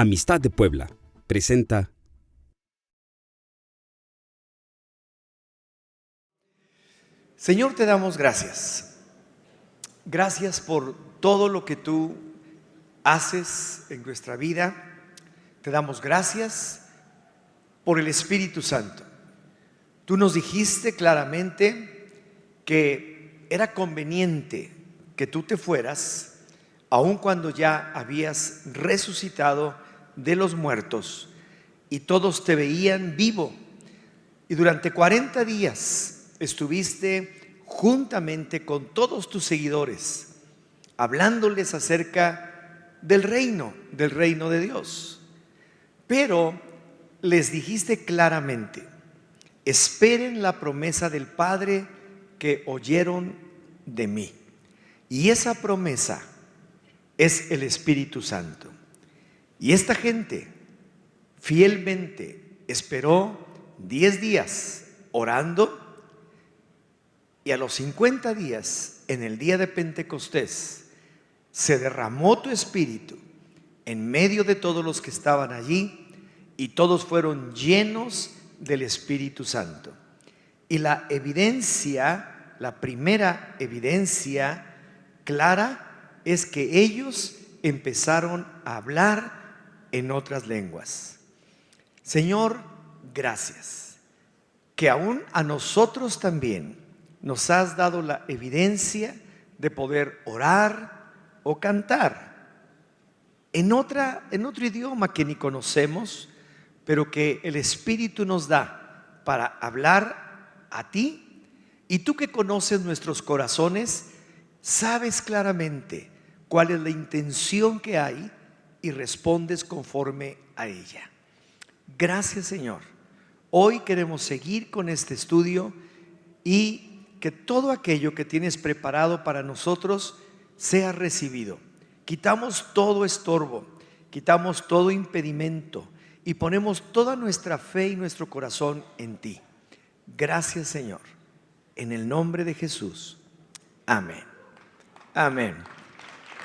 Amistad de Puebla presenta Señor, te damos gracias. Gracias por todo lo que tú haces en nuestra vida. Te damos gracias por el Espíritu Santo. Tú nos dijiste claramente que era conveniente que tú te fueras, aun cuando ya habías resucitado de los muertos y todos te veían vivo. Y durante 40 días estuviste juntamente con todos tus seguidores, hablándoles acerca del reino de Dios. Pero les dijiste claramente: esperen la promesa del Padre que oyeron de mí. Y esa promesa es el Espíritu Santo. Y esta gente fielmente esperó 10 días orando, y a los 50 días, en el día de Pentecostés, se derramó tu Espíritu en medio de todos los que estaban allí, y todos fueron llenos del Espíritu Santo. Y la evidencia, la primera evidencia clara, es que ellos empezaron a hablar en otras lenguas. Señor, gracias, que aún a nosotros también nos has dado la evidencia de poder orar o cantar en otro idioma que ni conocemos, pero que el Espíritu nos da para hablar a ti. Y tú que conoces nuestros corazones, sabes claramente cuál es la intención que hay y respondes conforme a ella. Gracias, Señor. Hoy queremos seguir con este estudio y que todo aquello que tienes preparado para nosotros sea recibido. Quitamos todo estorbo, quitamos todo impedimento y ponemos toda nuestra fe y nuestro corazón en ti. Gracias, Señor. En el nombre de Jesús. Amén. Amén.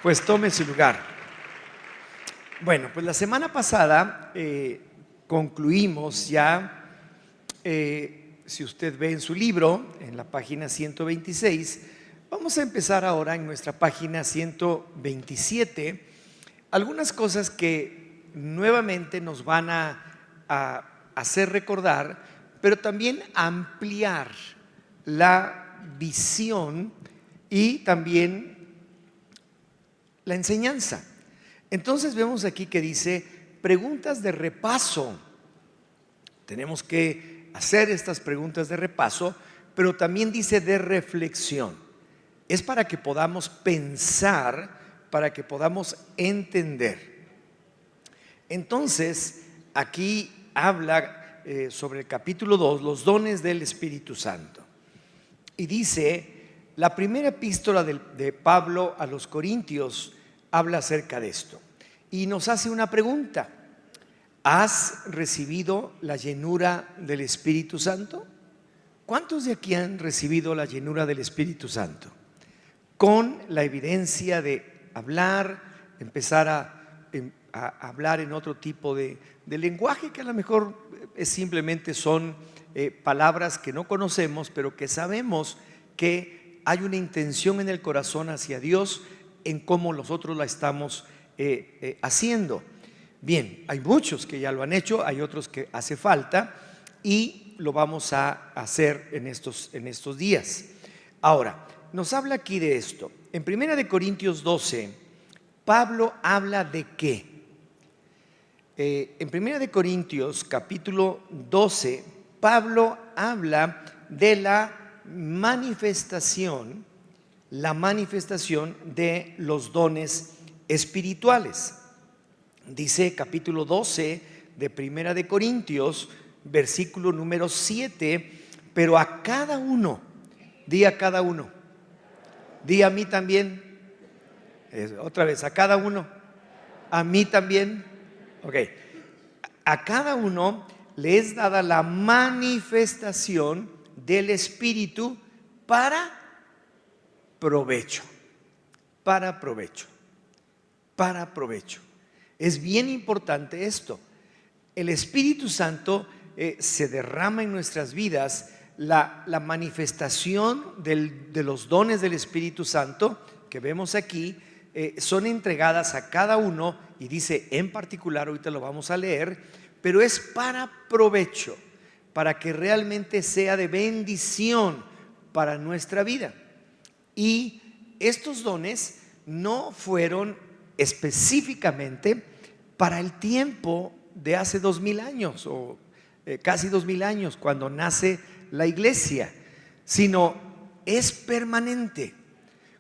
Pues tome su lugar. Bueno, pues la semana pasada concluimos ya, si usted ve en su libro, en la página 126, vamos a empezar ahora en nuestra página 127, algunas cosas que nuevamente nos van a hacer recordar, pero también ampliar la visión y también la enseñanza. Entonces vemos aquí que dice preguntas de repaso. Tenemos que hacer estas preguntas de repaso, pero también dice de reflexión. Es para que podamos pensar, para que podamos entender. Entonces, aquí habla sobre el capítulo 2, los dones del Espíritu Santo. Y dice, la primera epístola de Pablo a los Corintios habla acerca de esto. Y nos hace una pregunta: ¿has recibido la llenura del Espíritu Santo? ¿Cuántos de aquí han recibido la llenura del Espíritu Santo? Con la evidencia de hablar, empezar a hablar en otro tipo de lenguaje que a lo mejor simplemente son palabras que no conocemos, pero que sabemos que hay una intención en el corazón hacia Dios en cómo nosotros la estamos haciendo. Bien, hay muchos que ya lo han hecho, hay otros que hace falta y lo vamos a hacer en estos días. Ahora, nos habla aquí de esto. En 1 Corintios 12, Pablo habla de qué. En 1 Corintios capítulo 12, Pablo habla de la manifestación de los dones espirituales. Dice capítulo 12 de 1 Corintios, versículo número 7, pero a cada uno, di a cada uno, di a mí también, otra vez, a cada uno, a mí también, ok, a cada uno le es dada la manifestación del Espíritu para provecho, para provecho, para provecho. Es bien importante esto. El Espíritu Santo se derrama en nuestras vidas. La manifestación de los dones del Espíritu Santo que vemos aquí son entregadas a cada uno, y dice en particular, ahorita lo vamos a leer, pero es para provecho, para que realmente sea de bendición para nuestra vida. Y estos dones no fueron específicamente para el tiempo de hace 2000 años o casi 2000 años, cuando nace la iglesia, sino es permanente.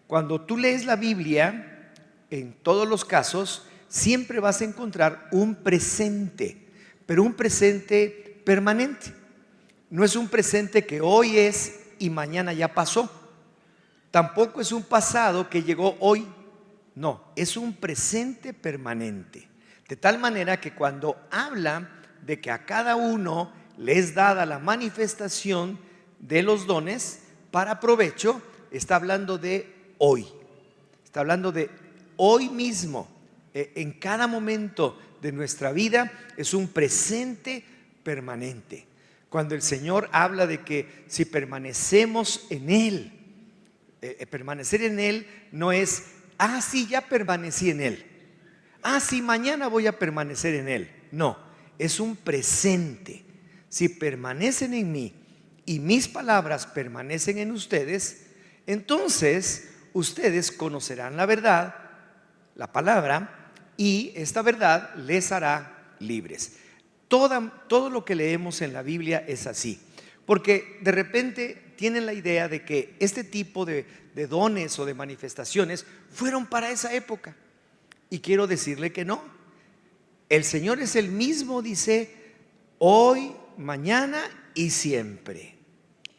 Cuando tú lees la Biblia, en todos los casos, siempre vas a encontrar un presente, pero un presente permanente. No es un presente que hoy es y mañana ya pasó. Tampoco es un pasado que llegó hoy. No, es un presente permanente. De tal manera que cuando habla de que a cada uno le es dada la manifestación de los dones para provecho, está hablando de hoy. Está hablando de hoy mismo. En cada momento de nuestra vida es un presente permanente. Cuando el Señor habla de que si permanecemos en Él, permanecer en Él no es, sí, ya permanecí en Él, sí, mañana voy a permanecer en Él. No, es un presente. Si permanecen en mí y mis palabras permanecen en ustedes, entonces ustedes conocerán la verdad, la palabra, y esta verdad les hará libres. Todo lo que leemos en la Biblia es así, porque de repente tienen la idea de que este tipo de dones o de manifestaciones fueron para esa época, y quiero decirle que no. El Señor es el mismo, dice, hoy, mañana y siempre,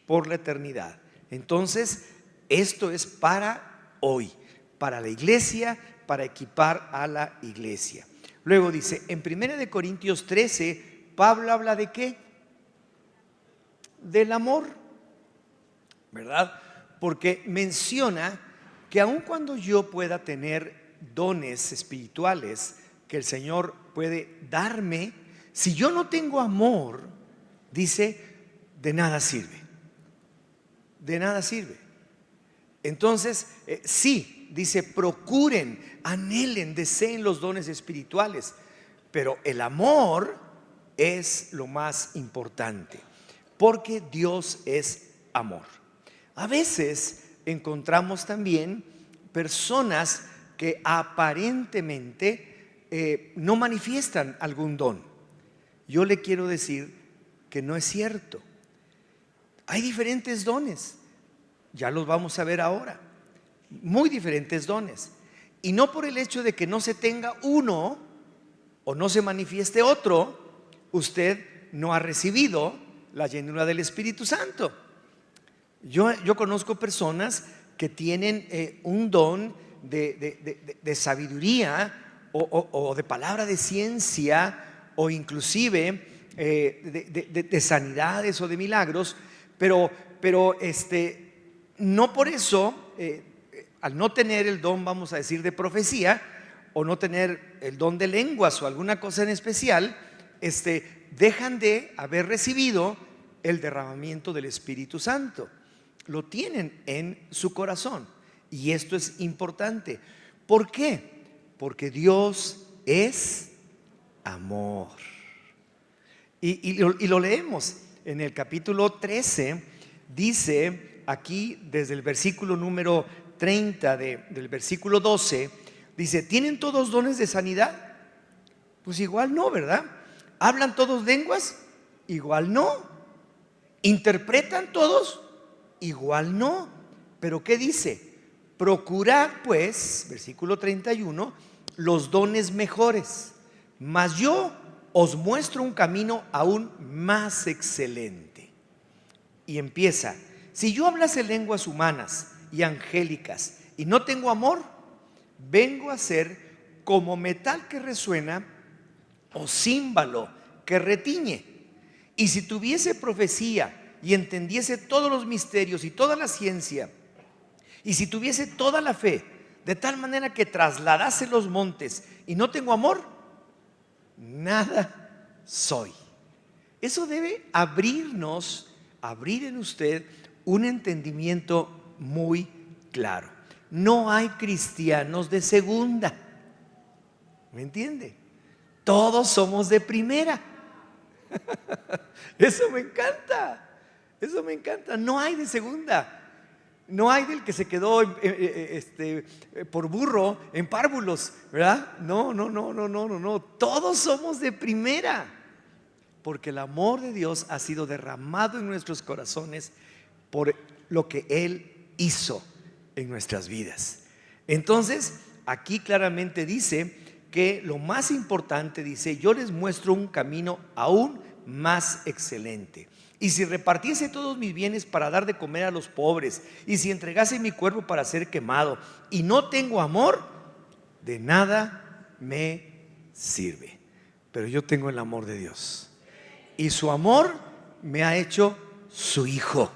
por la eternidad. Entonces, esto es para hoy, para la iglesia, para equipar a la iglesia. Luego dice, en 1 Corintios 13, Pablo habla de ¿qué? Del amor, ¿verdad? Porque menciona que aun cuando yo pueda tener dones espirituales que el Señor puede darme, si yo no tengo amor, dice, de nada sirve. De nada sirve. Entonces, sí, dice, procuren, anhelen, deseen los dones espirituales, pero el amor es lo más importante, porque Dios es amor. A veces encontramos también personas que aparentemente no manifiestan algún don. Yo le quiero decir que no es cierto. Hay diferentes dones, ya los vamos a ver ahora, muy diferentes dones. Y no por el hecho de que no se tenga uno o no se manifieste otro, usted no ha recibido la llenura del Espíritu Santo. Yo conozco personas que tienen un don de sabiduría o de palabra de ciencia, o inclusive de sanidades o de milagros, pero no por eso, al no tener el don, vamos a decir, de profecía, o no tener el don de lenguas o alguna cosa en especial, dejan de haber recibido el derramamiento del Espíritu Santo. Lo tienen en su corazón, y esto es importante. ¿Por qué? Porque Dios es amor. Y lo leemos en el capítulo 13, dice aquí desde el versículo número 30 del versículo 12, dice, ¿tienen todos dones de sanidad? Pues igual no, ¿verdad? ¿Hablan todos lenguas? Igual no. ¿Interpretan todos? Igual no. ¿Pero qué dice? Procurad pues, versículo 31, los dones mejores, mas yo os muestro un camino aún más excelente. Y empieza, si yo hablase lenguas humanas y angélicas y no tengo amor, vengo a ser como metal que resuena o címbalo que retiñe. Y si tuviese profecía y entendiese todos los misterios y toda la ciencia, y si tuviese toda la fe, de tal manera que trasladase los montes y no tengo amor, nada soy. Eso debe abrir en usted un entendimiento muy claro. No hay cristianos de segunda. ¿Me entiende? Todos somos de primera. Eso me encanta. Eso me encanta. No hay de segunda. No hay del que se quedó por burro en párvulos, ¿verdad? No. Todos somos de primera. Porque el amor de Dios ha sido derramado en nuestros corazones por lo que Él hizo en nuestras vidas. Entonces, aquí claramente dice que lo más importante, dice: yo les muestro un camino aún más excelente. Y si repartiese todos mis bienes para dar de comer a los pobres, y si entregase mi cuerpo para ser quemado, y no tengo amor, de nada me sirve. Pero yo tengo el amor de Dios, y su amor me ha hecho su hijo,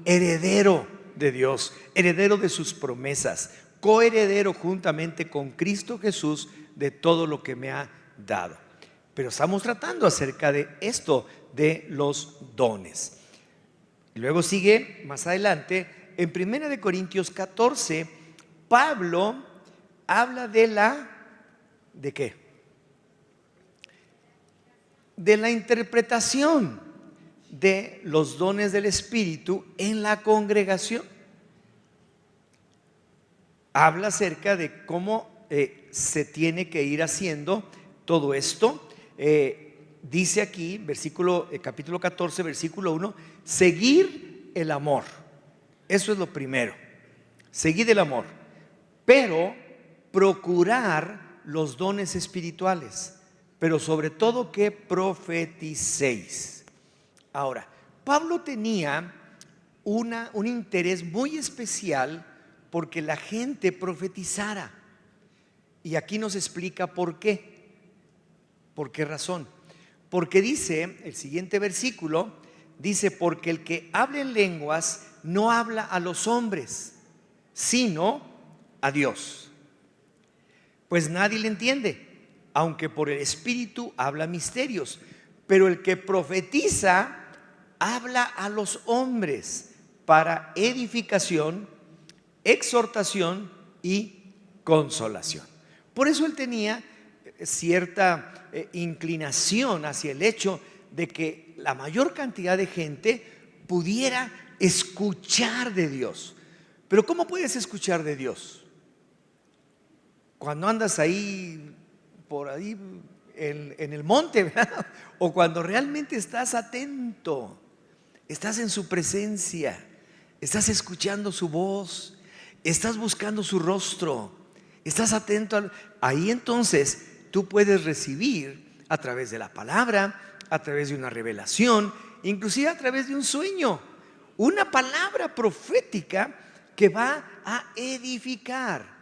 heredero de Dios, heredero de sus promesas, coheredero juntamente con Cristo Jesús de todo lo que me ha dado. Pero estamos tratando acerca de esto, de los dones. Y luego sigue más adelante, en 1 Corintios 14, Pablo habla ¿de qué? De la interpretación de los dones del Espíritu en la congregación. Habla acerca de cómo se tiene que ir haciendo todo esto. Dice aquí, capítulo 14, versículo 1, seguir el amor. Eso es lo primero, seguir el amor, pero procurar los dones espirituales, pero sobre todo que profeticéis. Ahora, Pablo tenía un interés muy especial porque la gente profetizara. Y aquí nos explica por qué. ¿Por qué razón? Porque dice el siguiente versículo, dice: porque el que habla en lenguas no habla a los hombres, sino a Dios, pues nadie le entiende, aunque por el Espíritu habla misterios. Pero el que profetiza habla a los hombres para edificación, exhortación y consolación. Por eso él tenía cierta inclinación hacia el hecho de que la mayor cantidad de gente pudiera escuchar de Dios. Pero ¿cómo puedes escuchar de Dios? Cuando andas por ahí en el monte, ¿verdad? O cuando realmente estás atento, estás en su presencia, estás escuchando su voz, estás buscando su rostro, estás atento. Ahí entonces tú puedes recibir a través de la palabra, a través de una revelación, inclusive a través de un sueño, una palabra profética que va a edificar.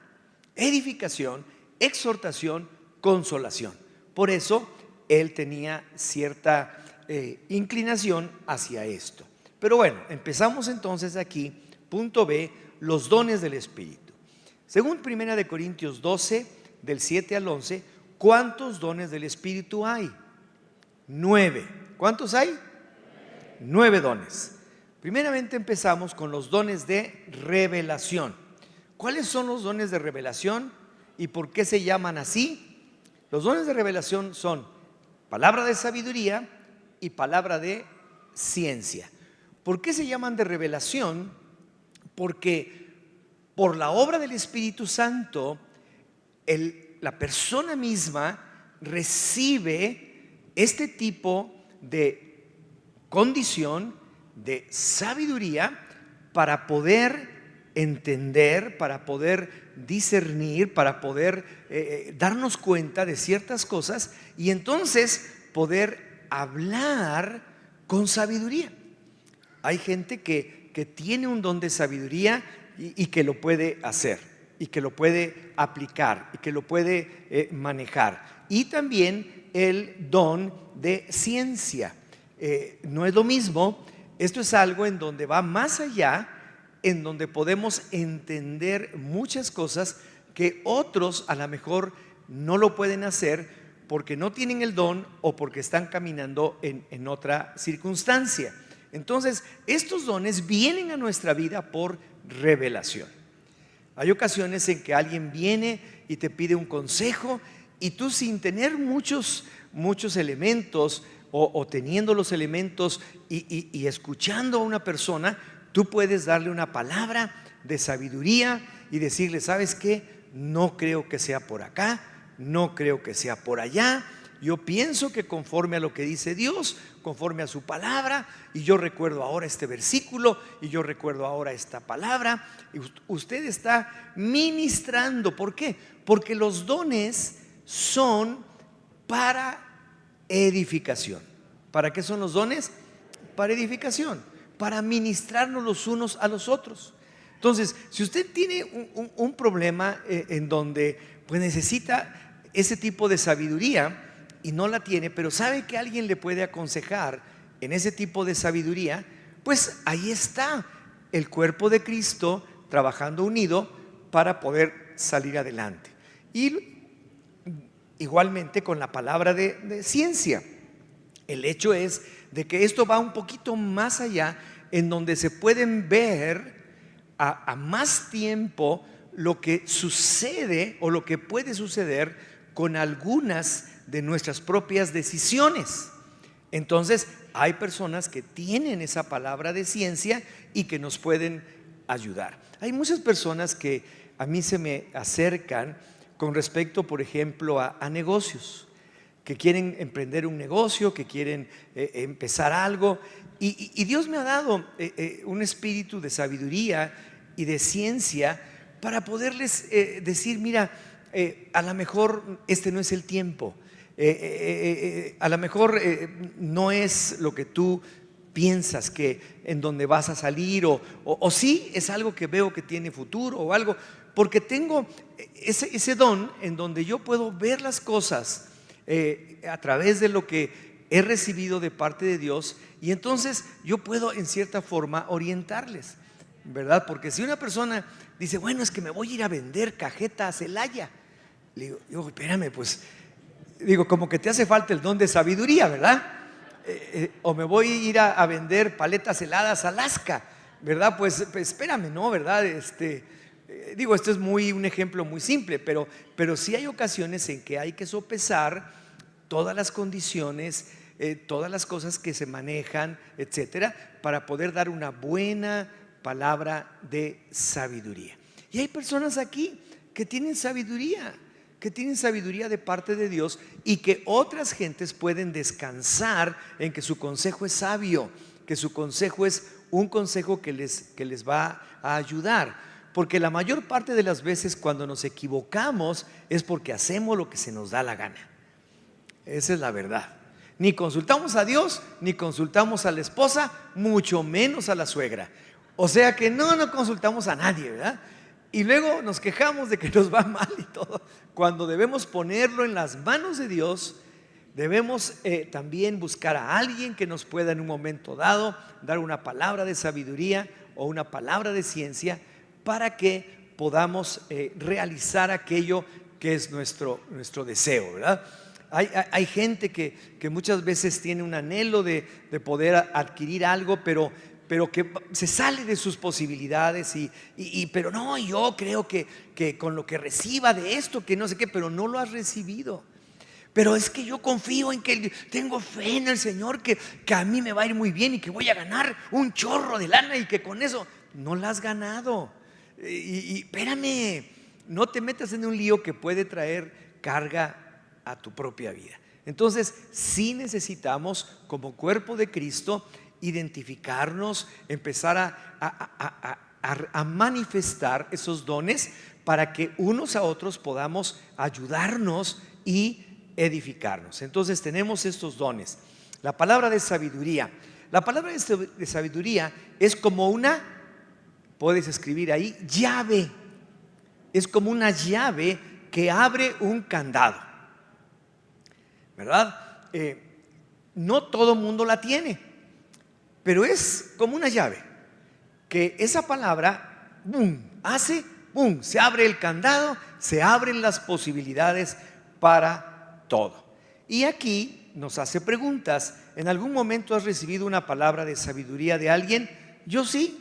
Edificación, exhortación, consolación. Por eso él tenía cierta inclinación hacia esto. Pero bueno, empezamos entonces aquí, punto B, los dones del Espíritu. Según 1 Corintios 12, del 7 al 11, ¿cuántos dones del Espíritu hay? 9. ¿Cuántos hay? 9 dones. Primeramente empezamos con los dones de revelación. ¿Cuáles son los dones de revelación y por qué se llaman así? Los dones de revelación son palabra de sabiduría y palabra de ciencia. ¿Por qué se llaman de revelación? Porque por la obra del Espíritu Santo, la persona misma recibe este tipo de condición de sabiduría para poder entender, para poder discernir, para poder darnos cuenta de ciertas cosas y entonces poder hablar con sabiduría. Hay gente que tiene un don de sabiduría y que lo puede hacer, y que lo puede aplicar, y que lo puede manejar. Y también el don de ciencia. No es lo mismo, esto es algo en donde va más allá, en donde podemos entender muchas cosas que otros a lo mejor no lo pueden hacer porque no tienen el don o porque están caminando en otra circunstancia. Entonces, estos dones vienen a nuestra vida por revelación. Hay ocasiones en que alguien viene y te pide un consejo y tú, sin tener muchos elementos o teniendo los elementos y escuchando a una persona, tú puedes darle una palabra de sabiduría y decirle: ¿sabes qué? No creo que sea por acá, no creo que sea por allá. Yo pienso que conforme a lo que dice Dios, conforme a su palabra, y yo recuerdo ahora este versículo, y yo recuerdo ahora esta palabra, y usted está ministrando. ¿Por qué? Porque los dones son para edificación. ¿Para qué son los dones? Para edificación, para ministrarnos los unos a los otros. Entonces, si usted tiene un problema en donde pues necesita ese tipo de sabiduría y no la tiene, pero sabe que alguien le puede aconsejar en ese tipo de sabiduría, pues ahí está el cuerpo de Cristo trabajando unido para poder salir adelante. Y igualmente con la palabra de ciencia. El hecho es de que esto va un poquito más allá, en donde se pueden ver a más tiempo lo que sucede o lo que puede suceder con algunas de nuestras propias decisiones. Entonces, hay personas que tienen esa palabra de ciencia y que nos pueden ayudar. Hay muchas personas que a mí se me acercan con respecto, por ejemplo, a negocios, que quieren emprender un negocio, que quieren empezar algo, y Dios me ha dado un espíritu de sabiduría y de ciencia para poderles decir: mira, a lo mejor este no es el tiempo, a lo mejor no es lo que tú piensas que en donde vas a salir, o sí es algo que veo que tiene futuro o algo, porque tengo ese don en donde yo puedo ver las cosas a través de lo que he recibido de parte de Dios, y entonces yo puedo en cierta forma orientarles, ¿verdad? Porque si una persona dice: bueno, es que me voy a ir a vender cajeta a Celaya, le digo: espérame, pues, digo, como que te hace falta el don de sabiduría, ¿verdad? O me voy a ir a vender paletas heladas a Alaska, ¿verdad? Pues espérame, ¿no? ¿Verdad? Digo, esto es un ejemplo muy simple, pero sí hay ocasiones en que hay que sopesar todas las condiciones, todas las cosas que se manejan, etcétera, para poder dar una buena palabra de sabiduría. Y hay personas aquí que tienen sabiduría de parte de Dios, y que otras gentes pueden descansar en que su consejo es sabio, que su consejo es un consejo que les va a ayudar. Porque la mayor parte de las veces cuando nos equivocamos es porque hacemos lo que se nos da la gana. Esa es la verdad. Ni consultamos a Dios, ni consultamos a la esposa, mucho menos a la suegra. O sea que no consultamos a nadie, ¿verdad? Y luego nos quejamos de que nos va mal y todo, cuando debemos ponerlo en las manos de Dios. Debemos también buscar a alguien que nos pueda en un momento dado dar una palabra de sabiduría o una palabra de ciencia, para que podamos realizar aquello que es nuestro deseo, ¿verdad? Hay gente que muchas veces tiene un anhelo de poder adquirir algo, pero que se sale de sus posibilidades, pero no, yo creo que con lo que reciba de esto, que no sé qué, pero no lo has recibido. Pero es que yo confío en que tengo fe en el Señor, que a mí me va a ir muy bien y que voy a ganar un chorro de lana, y que con eso no la has ganado. Y espérame, no te metas en un lío que puede traer carga a tu propia vida. Entonces, sí necesitamos, como cuerpo de Cristo, identificarnos, empezar a manifestar esos dones para que unos a otros podamos ayudarnos y edificarnos. Entonces tenemos estos dones. La palabra de sabiduría. La palabra de sabiduría es como una, puedes escribir ahí, llave. Es como una llave que abre un candado, ¿verdad? No todo mundo la tiene, pero es como una llave que esa palabra, ¡bum!, hace, ¡bum!, se abre el candado, se abren las posibilidades para todo. Y aquí nos hace preguntas. ¿En algún momento has recibido una palabra de sabiduría de alguien? Yo sí,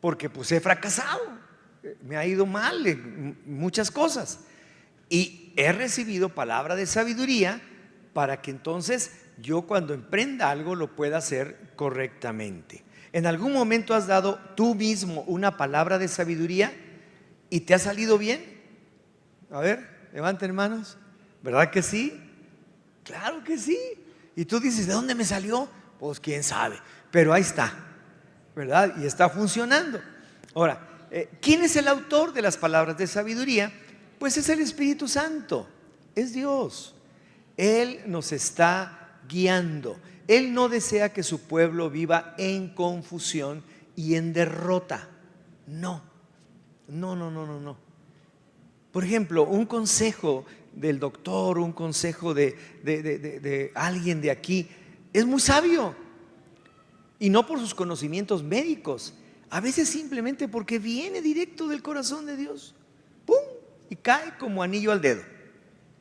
porque pues he fracasado, me ha ido mal en muchas cosas. Y he recibido palabra de sabiduría para que entonces yo cuando emprenda algo lo pueda hacer correctamente. ¿En algún momento has dado tú mismo una palabra de sabiduría y te ha salido bien? A ver, levanten manos. ¿Verdad que sí? Claro que sí. Y tú dices, ¿de dónde me salió? Pues quién sabe, pero ahí está, ¿verdad? Y está funcionando. Ahora, ¿quién es el autor de las palabras de sabiduría? Pues es el Espíritu Santo, es Dios. Él nos está guiando. Él no desea que su pueblo viva en confusión y en derrota. No. Por ejemplo, un consejo del doctor, un consejo de alguien de aquí, es muy sabio. Y no por sus conocimientos médicos, a veces simplemente porque viene directo del corazón de Dios. ¡Pum! Y cae como anillo al dedo,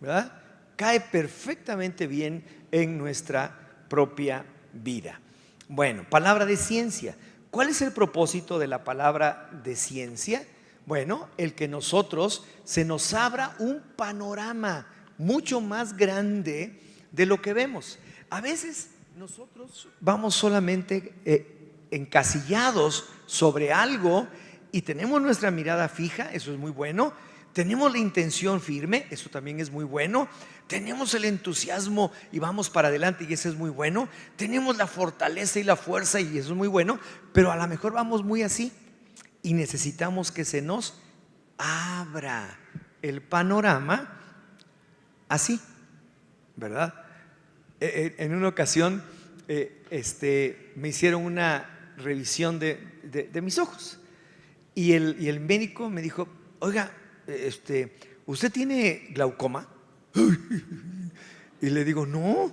¿verdad? Cae perfectamente bien en nuestra propia vida. Bueno, palabra de ciencia. ¿Cuál es el propósito de la palabra de ciencia? Bueno, el que nosotros se nos abra un panorama mucho más grande de lo que vemos. A veces nosotros vamos solamente encasillados sobre algo y tenemos nuestra mirada fija, eso es muy bueno. Tenemos la intención firme, eso también es muy bueno. Tenemos el entusiasmo y vamos para adelante y eso es muy bueno. Tenemos la fortaleza y la fuerza y eso es muy bueno, pero a lo mejor vamos muy así y necesitamos que se nos abra el panorama así, ¿verdad? En una ocasión me hicieron una revisión de mis ojos y el médico me dijo, oiga, ¿usted tiene glaucoma? Y le digo, no.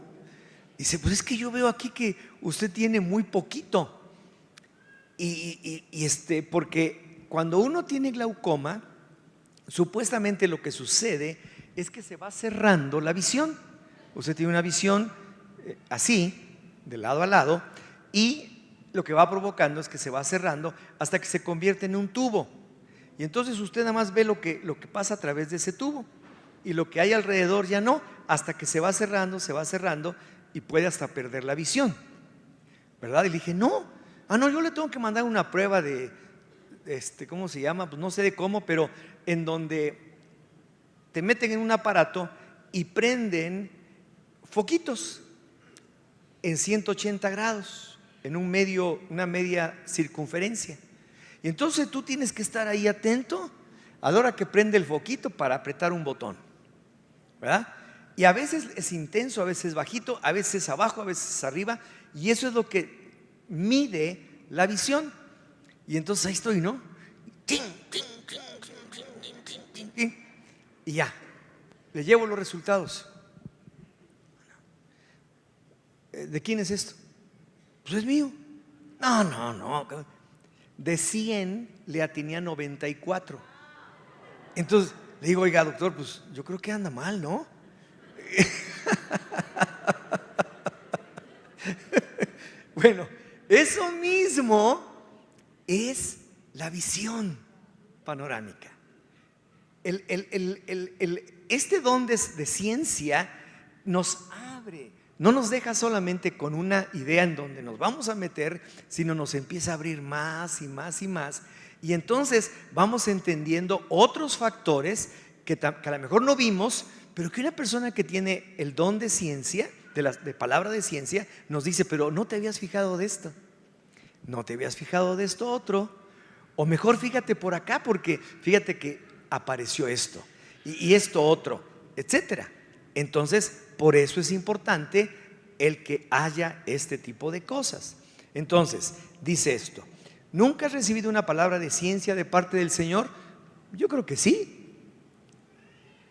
Dice, pues es que yo veo aquí que usted tiene muy poquito. Porque cuando uno tiene glaucoma, supuestamente lo que sucede es que se va cerrando la visión. Usted tiene una visión así, de lado a lado, y lo que va provocando es que se va cerrando hasta que se convierte en un tubo. Y entonces usted nada más ve lo que pasa a través de ese tubo y lo que hay alrededor ya no, hasta que se va cerrando y puede hasta perder la visión, ¿verdad? Y le dije, no, yo le tengo que mandar una prueba de, ¿cómo se llama? Pues no sé de cómo, pero en donde te meten en un aparato y prenden foquitos en 180 grados, en una media circunferencia. Y entonces tú tienes que estar ahí atento a la hora que prende el foquito para apretar un botón, ¿verdad? Y a veces es intenso, a veces es bajito, a veces es abajo, a veces es arriba, y eso es lo que mide la visión. Y entonces ahí estoy, ¿no? Y ya, le llevo los resultados. ¿De quién es esto? Pues es mío. No. De 100 le atiné a 94. Entonces le digo, oiga, doctor, pues yo creo que anda mal, ¿no? Bueno, eso mismo es la visión panorámica. Este don de ciencia nos abre, no nos deja solamente con una idea en donde nos vamos a meter, sino nos empieza a abrir más y más y más. Y entonces vamos entendiendo otros factores que a lo mejor no vimos, pero que una persona que tiene el don de ciencia, de palabra de ciencia, nos dice, pero no te habías fijado de esto, no te habías fijado de esto otro, o mejor fíjate por acá porque fíjate que apareció esto y esto otro, etcétera. Entonces, por eso es importante el que haya este tipo de cosas. Entonces, dice esto, ¿nunca has recibido una palabra de ciencia de parte del Señor? Yo creo que sí.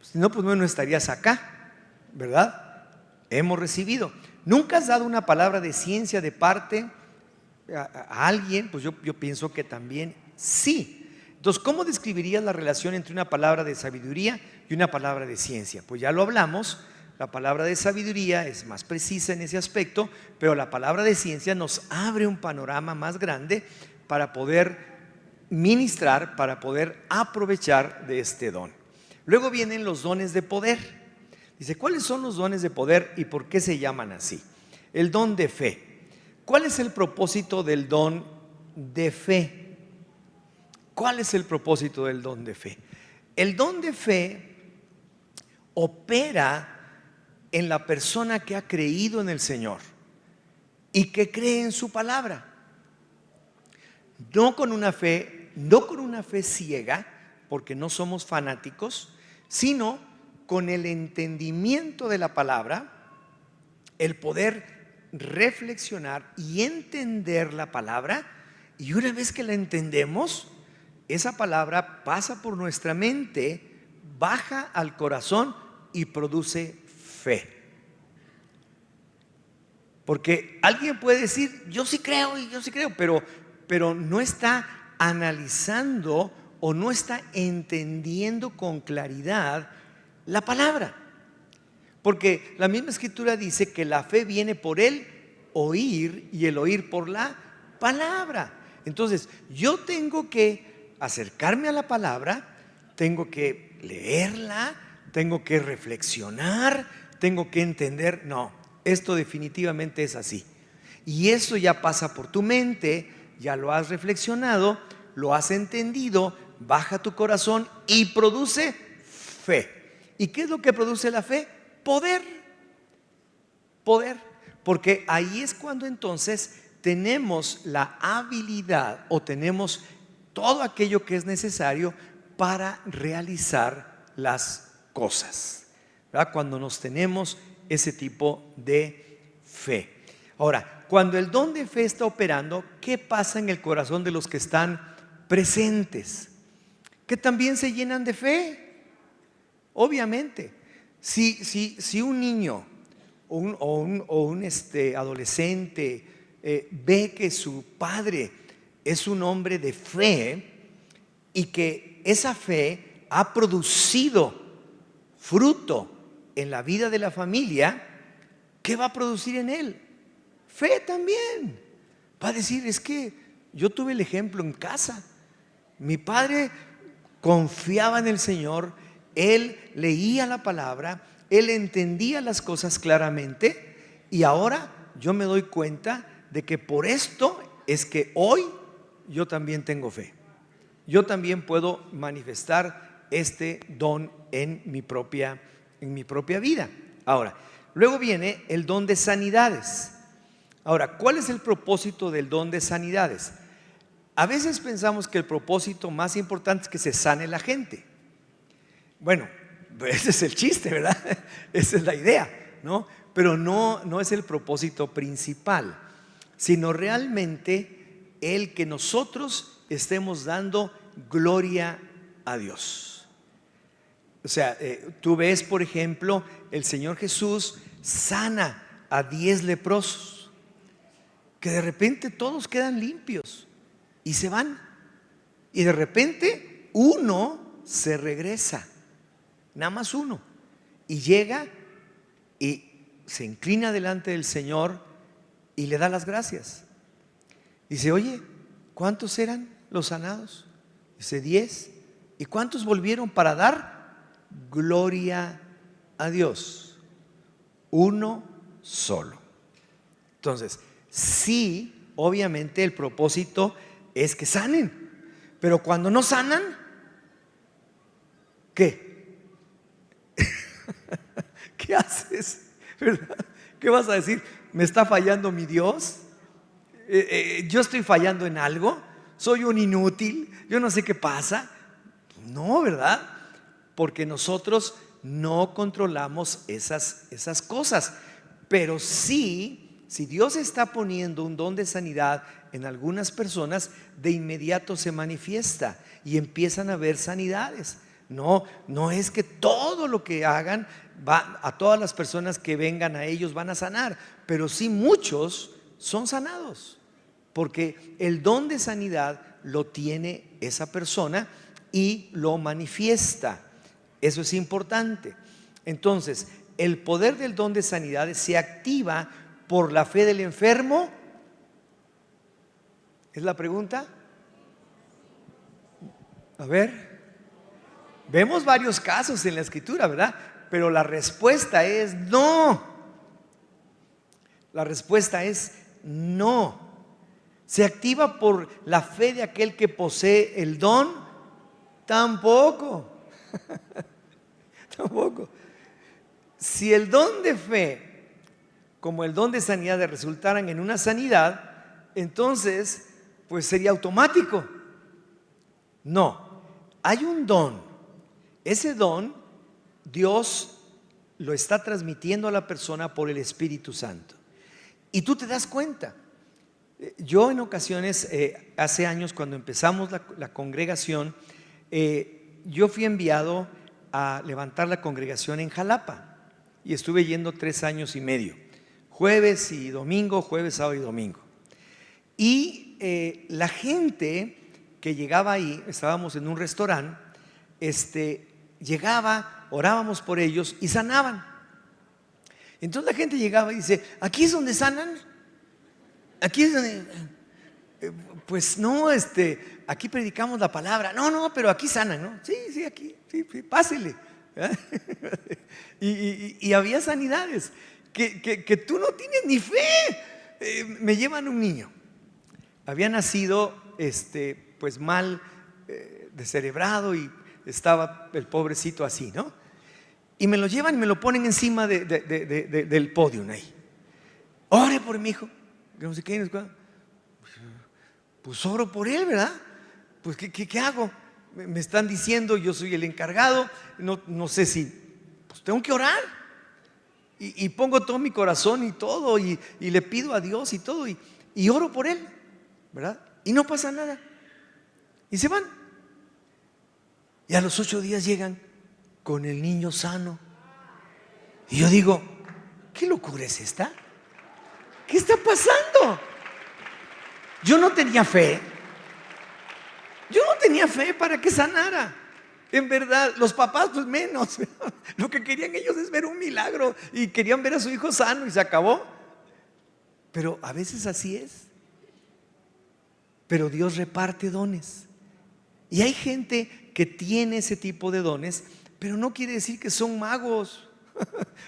Si no, pues no estarías acá, ¿verdad? Hemos recibido. ¿Nunca has dado una palabra de ciencia de parte a alguien? Pues yo pienso que también sí. Entonces, ¿cómo describirías la relación entre una palabra de sabiduría y una palabra de ciencia? Pues ya lo hablamos, la palabra de sabiduría es más precisa en ese aspecto, pero la palabra de ciencia nos abre un panorama más grande para poder ministrar, para poder aprovechar de este don. Luego vienen los dones de poder. Dice, ¿cuáles son los dones de poder y por qué se llaman así? El don de fe. ¿Cuál es el propósito del don de fe? ¿Cuál es el propósito del don de fe? El don de fe opera en la persona que ha creído en el Señor y que cree en su palabra. No con una fe ciega, porque no somos fanáticos, sino con el entendimiento de la palabra, el poder reflexionar y entender la palabra, y una vez que la entendemos, esa palabra pasa por nuestra mente, baja al corazón y produce fe. Porque alguien puede decir, yo sí creo, pero no está analizando o no está entendiendo con claridad la palabra. Porque la misma escritura dice que la fe viene por el oír y el oír por la palabra. Entonces, yo tengo que acercarme a la palabra, tengo que leerla, tengo que reflexionar, tengo que entender, no, esto definitivamente es así. Y eso ya pasa por tu mente, ya lo has reflexionado, lo has entendido, baja tu corazón y produce fe. ¿Y qué es lo que produce la fe? Poder. Poder. Porque ahí es cuando entonces tenemos la habilidad o tenemos todo aquello que es necesario para realizar las cosas, ¿verdad? Cuando nos tenemos ese tipo de fe. Ahora, cuando el don de fe está operando, ¿qué pasa en el corazón de los que están presentes? Que también se llenan de fe. Obviamente, si un niño o un adolescente ve que su padre es un hombre de fe y que esa fe ha producido fruto en la vida de la familia, ¿qué va a producir en él? Fe también. Va a decir, es que yo tuve el ejemplo en casa. Mi padre confiaba en el Señor, él leía la palabra, él entendía las cosas claramente, y ahora yo me doy cuenta de que por esto es que hoy yo también tengo fe. Yo también puedo manifestar este don en mi propia vida. Ahora, luego viene el don de sanidades. Ahora, ¿cuál es el propósito del don de sanidades? A veces pensamos que el propósito más importante es que se sane la gente. Bueno, ese es el chiste, ¿verdad? Esa es la idea, ¿no? Pero no es el propósito principal, sino realmente el que nosotros estemos dando gloria a Dios. O sea, tú ves, por ejemplo, el Señor Jesús sana a 10 leprosos, que de repente todos quedan limpios y se van. Y de repente uno se regresa, nada más uno, y llega y se inclina delante del Señor y le da las gracias. Dice, oye, ¿cuántos eran los sanados? Dice, 10. ¿Y cuántos volvieron para dar gloria a Dios? Uno solo. Entonces, sí, obviamente el propósito es que sanen, pero cuando no sanan, ¿qué? ¿Qué haces? ¿Verdad? ¿Qué vas a decir? ¿Me está fallando mi Dios? ¿Yo estoy fallando en algo? ¿Soy un inútil? ¿Yo no sé qué pasa? No, ¿verdad? Porque nosotros no controlamos esas cosas. Pero sí, si Dios está poniendo un don de sanidad en algunas personas, de inmediato se manifiesta y empiezan a haber sanidades. No es que todo lo que hagan a todas las personas que vengan a ellos van a sanar, pero sí muchos son sanados, porque el don de sanidad lo tiene esa persona y lo manifiesta. Eso es importante. Entonces, el poder del don de sanidades se activa por la fe del enfermo. ¿Es la pregunta? A ver, vemos varios casos en la Escritura, ¿verdad? Pero la respuesta es no. La respuesta es no. ¿Se activa por la fe de aquel que posee el don? Tampoco. Tampoco. Si el don de fe, como el don de sanidad, resultaran en una sanidad, entonces, pues sería automático. No, hay un don. Ese don, Dios lo está transmitiendo a la persona por el Espíritu Santo. Y tú te das cuenta. Yo en ocasiones, hace años cuando empezamos la congregación, yo fui enviado a levantar la congregación en Jalapa. Y estuve yendo 3 años y medio, jueves y domingo, jueves, sábado y domingo. Y la gente que llegaba ahí, estábamos en un restaurante, llegaba, orábamos por ellos y sanaban. Entonces la gente llegaba y dice, ¿aquí es donde sanan? Aquí es donde... Pues no, aquí predicamos la palabra. No, pero aquí sanan, ¿no? Sí, aquí, sí, pásele. Y había sanidades que tú no tienes ni fe. Me llevan un niño, había nacido pues mal descerebrado y estaba el pobrecito así, ¿no? Y me lo llevan y me lo ponen encima del podio ahí. Ore por mi hijo, que no sé qué. Pues oro por él, ¿verdad? Pues ¿qué hago? Me están diciendo, yo soy el encargado, no sé si, pues tengo que orar. Y pongo todo mi corazón y todo, y le pido a Dios y todo, y oro por él, ¿verdad? Y no pasa nada. Y se van. Y a los 8 días llegan con el niño sano. Y yo digo, ¿qué locura es esta? ¿Qué está pasando? Yo no tenía fe. Yo no tenía fe para que sanara. En verdad, los papás pues menos. Lo que querían ellos es ver un milagro y querían ver a su hijo sano y se acabó. Pero a veces así es. Pero Dios reparte dones. Y hay gente que tiene ese tipo de dones, pero no quiere decir que son magos,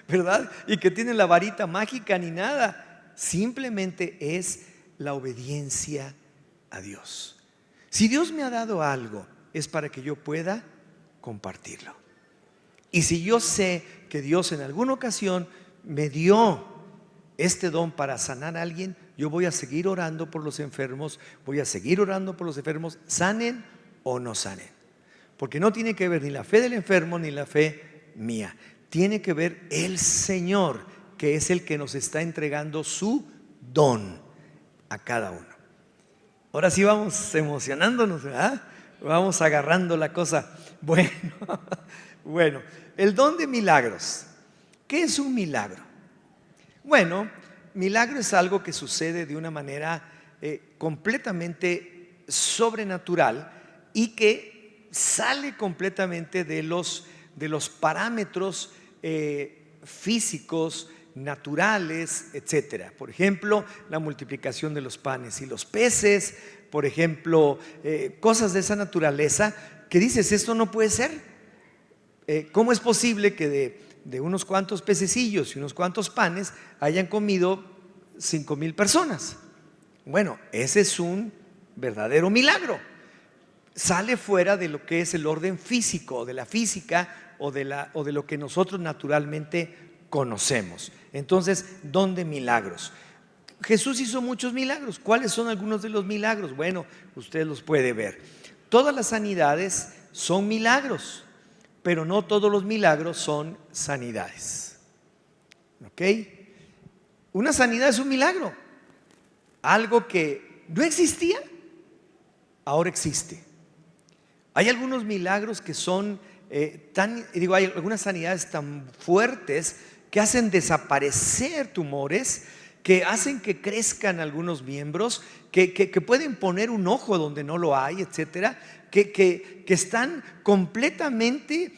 ¿verdad? Y que tienen la varita mágica ni nada. Simplemente es la obediencia a Dios. Si Dios me ha dado algo, es para que yo pueda compartirlo. Y si yo sé que Dios en alguna ocasión me dio este don para sanar a alguien, yo voy a seguir orando por los enfermos, sanen o no sanen. Porque no tiene que ver ni la fe del enfermo ni la fe mía. Tiene que ver el Señor, que es el que nos está entregando su don a cada uno. Ahora sí vamos emocionándonos, ¿verdad? Vamos agarrando la cosa. Bueno, el don de milagros. ¿Qué es un milagro? Bueno, milagro es algo que sucede de una manera completamente sobrenatural y que sale completamente de los parámetros físicos, naturales, etcétera. Por ejemplo, la multiplicación de los panes y los peces, por ejemplo, cosas de esa naturaleza que dices, esto no puede ser. ¿Cómo es posible que de unos cuantos pececillos y unos cuantos panes hayan comido 5,000 personas? Bueno, ese es un verdadero milagro. Sale fuera de lo que es el orden físico, de la física o de lo que nosotros naturalmente conocemos. Entonces, don de milagros. Jesús hizo muchos milagros. ¿Cuáles son algunos de los milagros? Bueno, usted los puede ver. Todas las sanidades son milagros, pero no todos los milagros son sanidades. ¿Ok? Una sanidad es un milagro. Algo que no existía, ahora existe. Hay algunos milagros que son hay algunas sanidades tan fuertes que hacen desaparecer tumores que hacen que crezcan algunos miembros, que pueden poner un ojo donde no lo hay, etcétera, que están completamente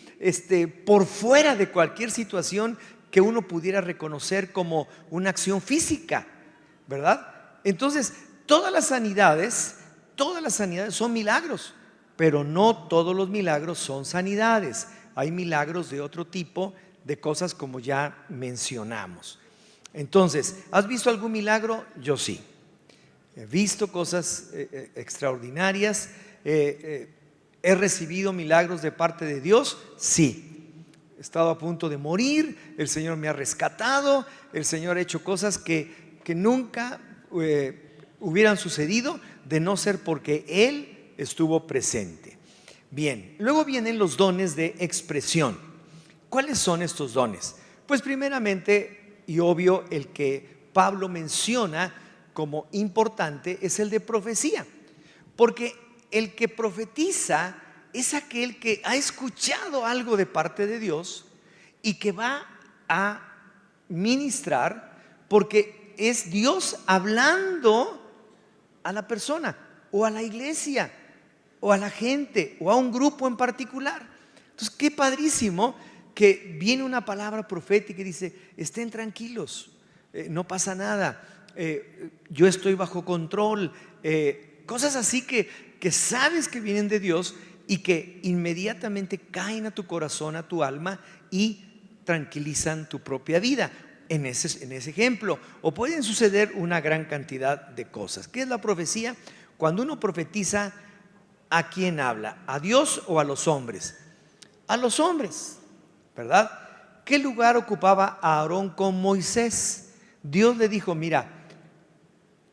por fuera de cualquier situación que uno pudiera reconocer como una acción física, ¿verdad? Entonces, todas las sanidades son milagros, pero no todos los milagros son sanidades. Hay milagros de otro tipo, de cosas como ya mencionamos. Entonces, ¿has visto algún milagro? Yo sí. He visto cosas extraordinarias. ¿He recibido milagros de parte de Dios? Sí. He estado a punto de morir, el Señor me ha rescatado, el Señor ha hecho cosas que nunca hubieran sucedido de no ser porque Él estuvo presente. Bien, luego vienen los dones de expresión. ¿Cuáles son estos dones? Pues primeramente, y obvio, el que Pablo menciona como importante es el de profecía, porque el que profetiza es aquel que ha escuchado algo de parte de Dios y que va a ministrar, porque es Dios hablando a la persona o a la iglesia o a la gente o a un grupo en particular. Entonces, qué padrísimo que viene una palabra profética y dice: estén tranquilos, no pasa nada, yo estoy bajo control, cosas así que sabes que vienen de Dios y que inmediatamente caen a tu corazón, a tu alma, y tranquilizan tu propia vida en ese ejemplo. O pueden suceder una gran cantidad de cosas. ¿Qué es la profecía? Cuando uno profetiza, ¿a quién habla? ¿A Dios o a los hombres? A los hombres, ¿verdad? ¿Qué lugar ocupaba Aarón con Moisés? Dios le dijo: mira,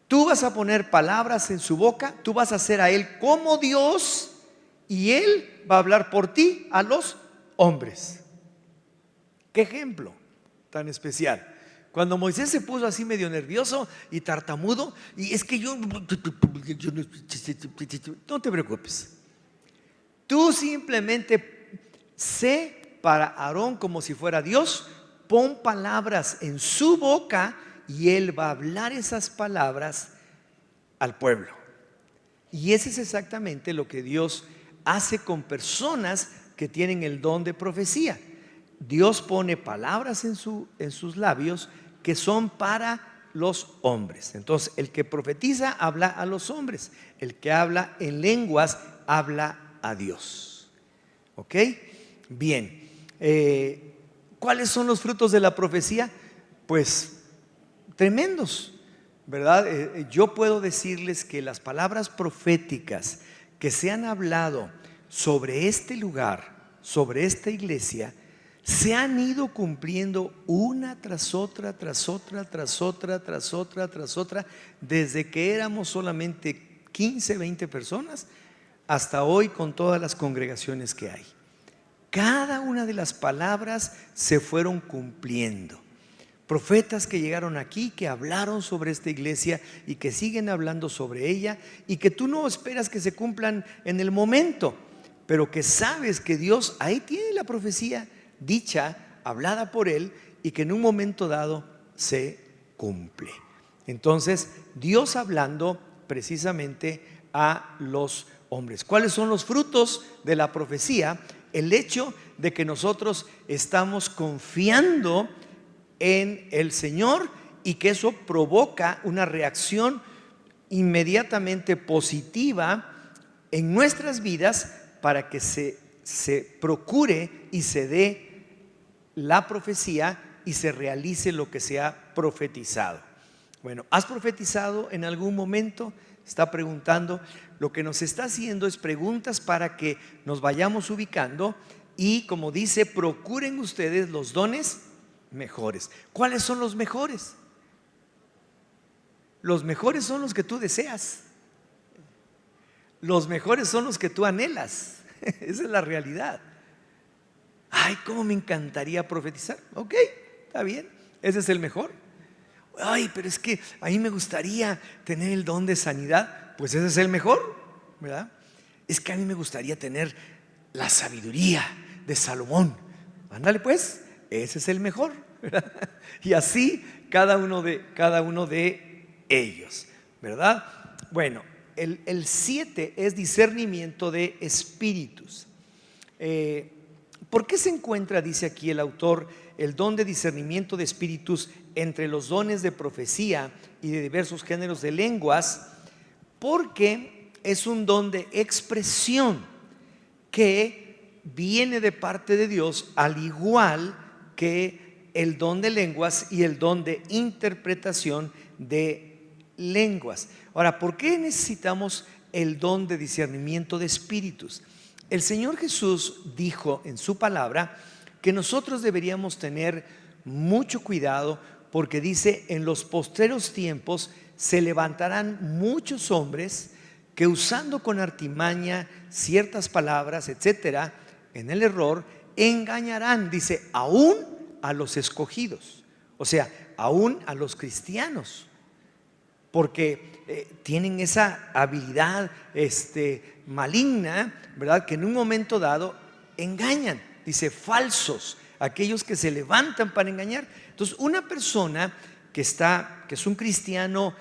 tú vas a poner palabras en su boca, tú vas a hacer a él como Dios y él va a hablar por ti a los hombres. ¿Qué ejemplo tan especial? Cuando Moisés se puso así medio nervioso y tartamudo, y es que yo no te preocupes. Tú simplemente sé para Aarón como si fuera Dios, pon palabras en su boca y él va a hablar esas palabras al pueblo. Y ese es exactamente lo que Dios hace con personas que tienen el don de profecía. Dios pone palabras en sus labios que son para los hombres. Entonces, el que profetiza habla a los hombres, el que habla en lenguas habla a Dios. ¿Ok? Bien. ¿Cuáles son los frutos de la profecía? Pues tremendos, ¿verdad? Yo puedo decirles que las palabras proféticas que se han hablado sobre este lugar, sobre esta iglesia, se han ido cumpliendo una tras otra, tras otra, tras otra, tras otra, tras otra, desde que éramos solamente 15, 20 personas hasta hoy con todas las congregaciones que hay. Cada una de las palabras se fueron cumpliendo. Profetas que llegaron aquí, que hablaron sobre esta iglesia y que siguen hablando sobre ella, y que tú no esperas que se cumplan en el momento, pero que sabes que Dios ahí tiene la profecía dicha, hablada por Él, y que en un momento dado se cumple. Entonces, Dios hablando precisamente a los hombres. ¿Cuáles son los frutos de la profecía? El hecho de que nosotros estamos confiando en el Señor y que eso provoca una reacción inmediatamente positiva en nuestras vidas para que se procure y se dé la profecía y se realice lo que se ha profetizado. Bueno, ¿has profetizado en algún momento? Está preguntando. Lo que nos está haciendo es preguntas para que nos vayamos ubicando y, como dice, procuren ustedes los dones mejores. ¿Cuáles son los mejores? Los mejores son los que tú deseas. Los mejores son los que tú anhelas. Esa es la realidad. Ay, cómo me encantaría profetizar. Ok, está bien, ese es el mejor. Ay, pero es que a mí me gustaría tener el don de sanidad. Pues ese es el mejor, ¿verdad? Es que a mí me gustaría tener la sabiduría de Salomón. Ándale pues, ese es el mejor. ¿verdad? Y así cada uno de ellos, ¿verdad? Bueno, el 7 es discernimiento de espíritus. ¿Por qué se encuentra, dice aquí el autor, el don de discernimiento de espíritus entre los dones de profecía y de diversos géneros de lenguas? Porque es un don de expresión que viene de parte de Dios, al igual que el don de lenguas y el don de interpretación de lenguas. Ahora, ¿por qué necesitamos el don de discernimiento de espíritus? El Señor Jesús dijo en su palabra que nosotros deberíamos tener mucho cuidado, porque dice: en los postreros tiempos se levantarán muchos hombres que, usando con artimaña ciertas palabras, etcétera, en el error, engañarán, dice, aún a los escogidos, o sea, aún a los cristianos, porque tienen esa habilidad maligna, ¿verdad? Que en un momento dado engañan, dice, falsos, aquellos que se levantan para engañar. Entonces, una persona que es un cristiano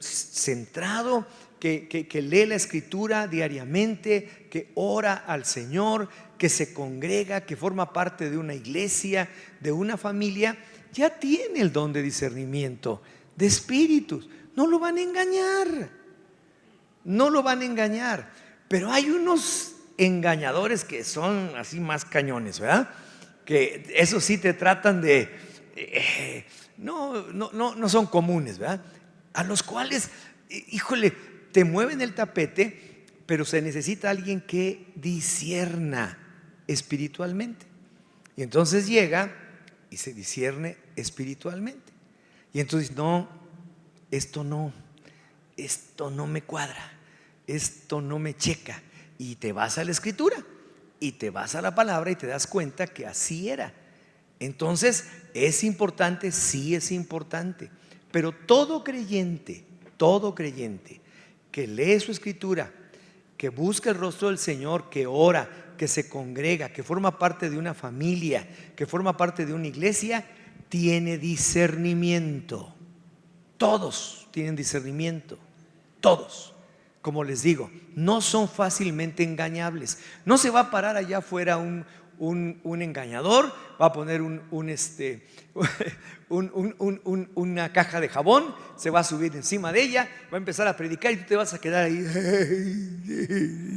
centrado, que lee la escritura diariamente, que ora al Señor, que se congrega, que forma parte de una iglesia, de una familia, ya tiene el don de discernimiento de espíritus. No lo van a engañar, no lo van a engañar. Pero hay unos engañadores que son así más cañones, ¿verdad? Que eso sí te tratan de no son comunes, ¿verdad? A los cuales, híjole, te mueven el tapete, pero se necesita alguien que discierna espiritualmente. Y entonces llega y se discierne espiritualmente. Y entonces, no, esto no me cuadra, esto no me checa. Y te vas a la escritura y te vas a la palabra y te das cuenta que así era. Entonces, ¿es importante? Sí, es importante. Pero todo creyente que lee su escritura, que busca el rostro del Señor, que ora, que se congrega, que forma parte de una familia, que forma parte de una iglesia, tiene discernimiento. Todos tienen discernimiento, todos. Como les digo, no son fácilmente engañables. No se va a parar allá afuera un engañador, va a poner una caja de jabón, se va a subir encima de ella, va a empezar a predicar y tú te vas a quedar ahí.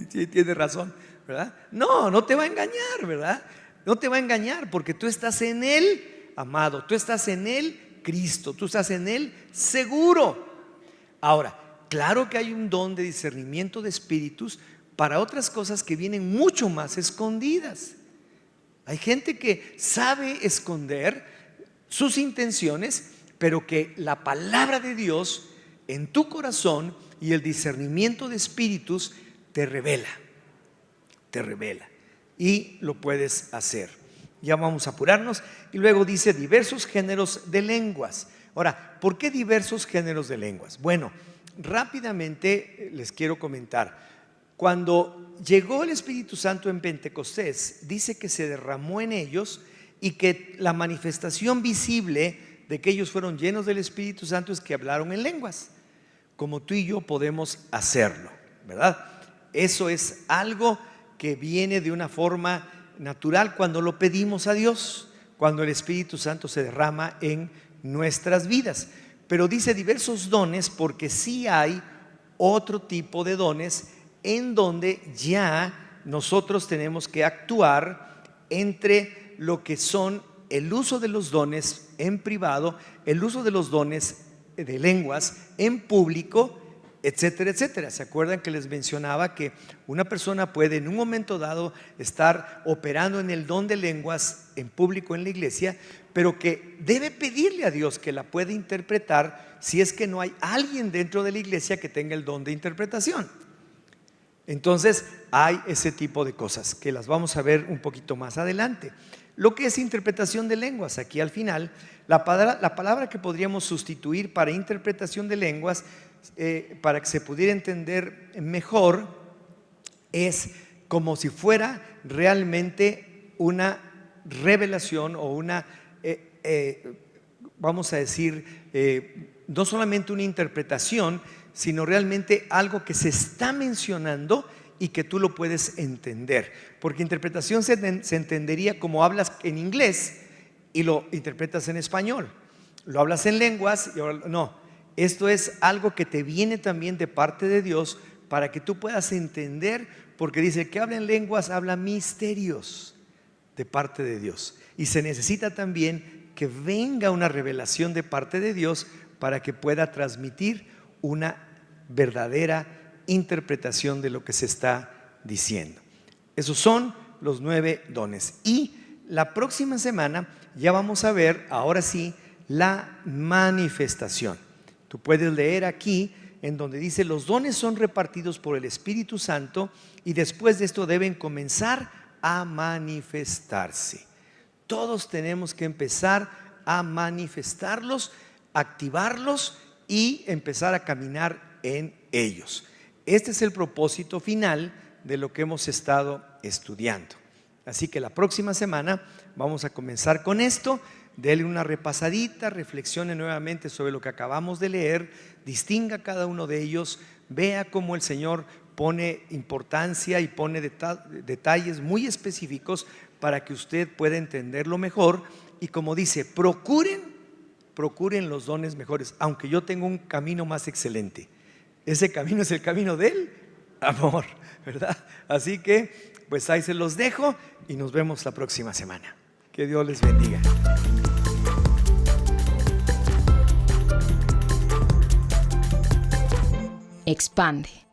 Sí, tiene razón, ¿verdad? No te va a engañar, ¿verdad? No te va a engañar, porque tú estás en Él, amado, tú estás en Él, Cristo, tú estás en Él, seguro. Ahora, claro que hay un don de discernimiento de espíritus para otras cosas que vienen mucho más escondidas. Hay gente que sabe esconder sus intenciones, pero que la palabra de Dios en tu corazón y el discernimiento de espíritus te revela y lo puedes hacer. Ya vamos a apurarnos. Y luego dice diversos géneros de lenguas. Ahora, ¿por qué diversos géneros de lenguas? Bueno, rápidamente les quiero comentar. Cuando llegó el Espíritu Santo en Pentecostés, dice que se derramó en ellos y que la manifestación visible de que ellos fueron llenos del Espíritu Santo es que hablaron en lenguas, como tú y yo podemos hacerlo, ¿verdad? Eso es algo que viene de una forma natural cuando lo pedimos a Dios, cuando el Espíritu Santo se derrama en nuestras vidas. Pero dice diversos dones, porque sí hay otro tipo de dones en donde ya nosotros tenemos que actuar entre lo que son el uso de los dones en privado, el uso de los dones de lenguas en público, etcétera, etcétera. ¿Se acuerdan que les mencionaba que una persona puede en un momento dado estar operando en el don de lenguas en público en la iglesia, pero que debe pedirle a Dios que la pueda interpretar si es que no hay alguien dentro de la iglesia que tenga el don de interpretación? Entonces hay ese tipo de cosas que las vamos a ver un poquito más adelante. Lo que es interpretación de lenguas, aquí al final, la palabra que podríamos sustituir para interpretación de lenguas, para que se pudiera entender mejor, es como si fuera realmente una revelación o una vamos a decir, no solamente una interpretación, sino realmente algo que se está mencionando y que tú lo puedes entender. Porque interpretación se entendería como hablas en inglés y lo interpretas en español. Lo hablas en lenguas y ahora no. Esto es algo que te viene también de parte de Dios para que tú puedas entender, porque dice que habla en lenguas, habla misterios de parte de Dios. Y se necesita también que venga una revelación de parte de Dios para que pueda transmitir una verdadera interpretación de lo que se está diciendo. Esos son los 9 dones. Y la próxima semana ya vamos a ver, ahora sí, la manifestación. Tú puedes leer aquí en donde dice: los dones son repartidos por el Espíritu Santo y después de esto deben comenzar a manifestarse. Todos tenemos que empezar a manifestarlos, activarlos y empezar a caminar en ellos. Este es el propósito final de lo que hemos estado estudiando. Así que la próxima semana vamos a comenzar con esto. Dele una repasadita, reflexione nuevamente sobre lo que acabamos de leer, distinga cada uno de ellos, vea cómo el Señor pone importancia y pone detalles muy específicos para que usted pueda entenderlo mejor. Y como dice, procuren los dones mejores, aunque yo tengo un camino más excelente. Ese camino es el camino del amor, ¿verdad? Así que pues ahí se los dejo y nos vemos la próxima semana. Que Dios les bendiga. Expande.